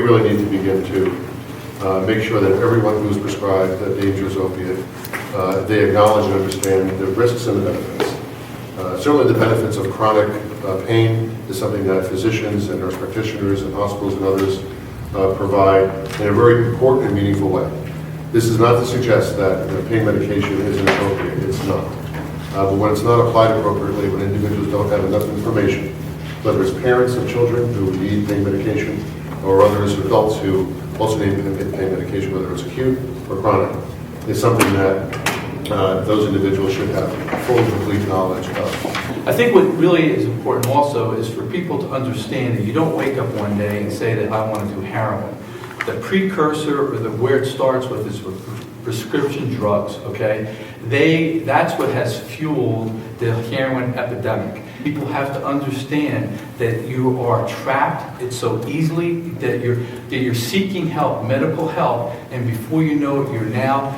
really need to begin to make sure that everyone who's prescribed a dangerous opiate, they acknowledge and understand the risks and the benefits. Certainly the benefits of chronic pain is something that physicians and nurse practitioners and hospitals and others provide in a very important and meaningful way. This is not to suggest that pain medication is inappropriate. It's not. But when it's not applied appropriately, when individuals don't have enough information, whether it's parents of children who need pain medication or others, adults who also need pain medication, whether it's acute or chronic, is something that those individuals should have full and complete knowledge of. I think what really is important also is for people to understand that you don't wake up one day and say that I want to do heroin. The precursor or where it starts with is with prescription drugs, okay? That's what has fueled the heroin epidemic. People have to understand that you are trapped. It's so easily that you're seeking help, medical help, and before you know it, you're now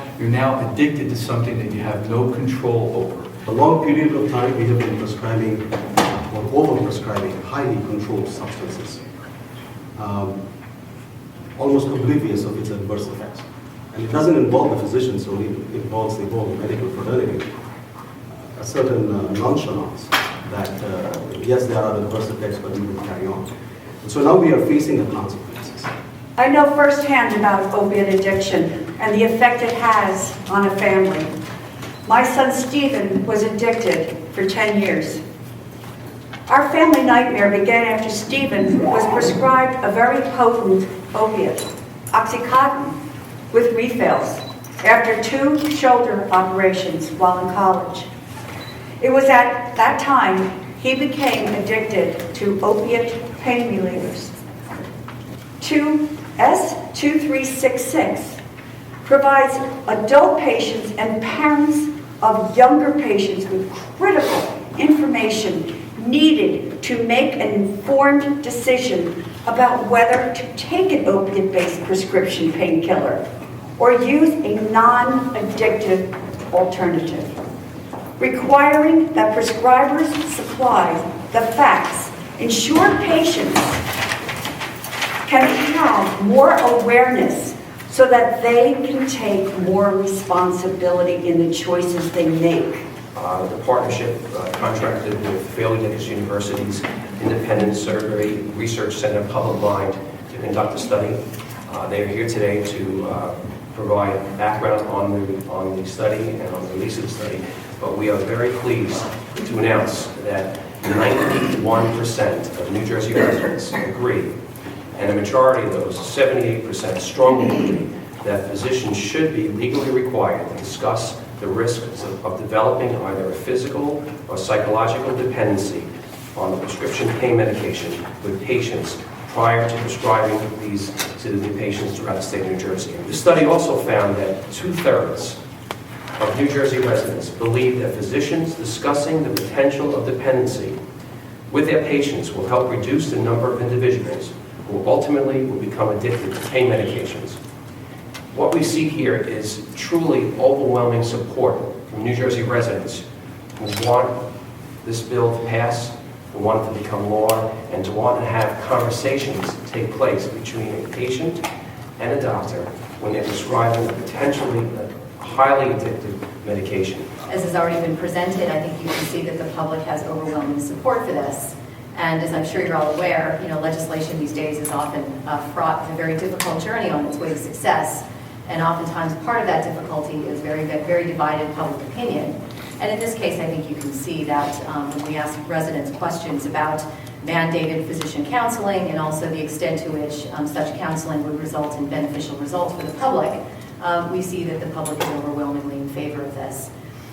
addicted to something that you have no control over. A long period of time we have been prescribing or over-prescribing highly controlled substances, almost oblivious of its adverse effects. And it doesn't involve the physicians only, it involves the whole medical fraternity. A certain nonchalance that, yes, there are adverse effects, but we will carry on. And so now we are facing the consequences. I know firsthand about opiate addiction and the effect it has on a family. My son Stephen was addicted for 10 years. Our family nightmare began after Stephen was prescribed a very potent opiate, Oxycontin, with refills after 2 shoulder operations while in college. It was at that time he became addicted to opiate pain relievers. S2366 provides adult patients and parents of younger patients with critical information needed to make an informed decision about whether to take an opiate-based prescription painkiller or use a non-addictive alternative, requiring that prescribers supply the facts, ensure patients can have more awareness so that they can take more responsibility in the choices they make. The partnership contracted with Baylor Dickinson University's Independent Surgery Research Center, Public Mind, to conduct a study. They are here today to provide background on the study and on the release of the study. But we are very pleased to announce that 91% of New Jersey residents agree, and a majority of those, 78%, strongly agree that physicians should be legally required to discuss the risks of developing either a physical or psychological dependency on the prescription pain medication with patients prior to prescribing these to the patients throughout the state of New Jersey. The study also found that 2/3 of New Jersey residents believe that physicians discussing the potential of dependency with their patients will help reduce the number of individuals who ultimately will become addicted to pain medications. What we see here is truly overwhelming support from New Jersey residents who want this bill to pass, who want it to become law, and to want to have conversations take place between a patient and a doctor when they're prescribing a potentially highly addictive medication. As has already been presented, I think you can see that the public has overwhelming support for this. And as I'm sure you're all aware, legislation these days is often fraught with a very difficult journey on its way to success. And oftentimes part of that difficulty is very divided public opinion. And in this case, I think you can see that when we ask residents questions about mandated physician counseling and also the extent to which such counseling would result in beneficial results for the public, we see that the public is overwhelmingly in favor of this.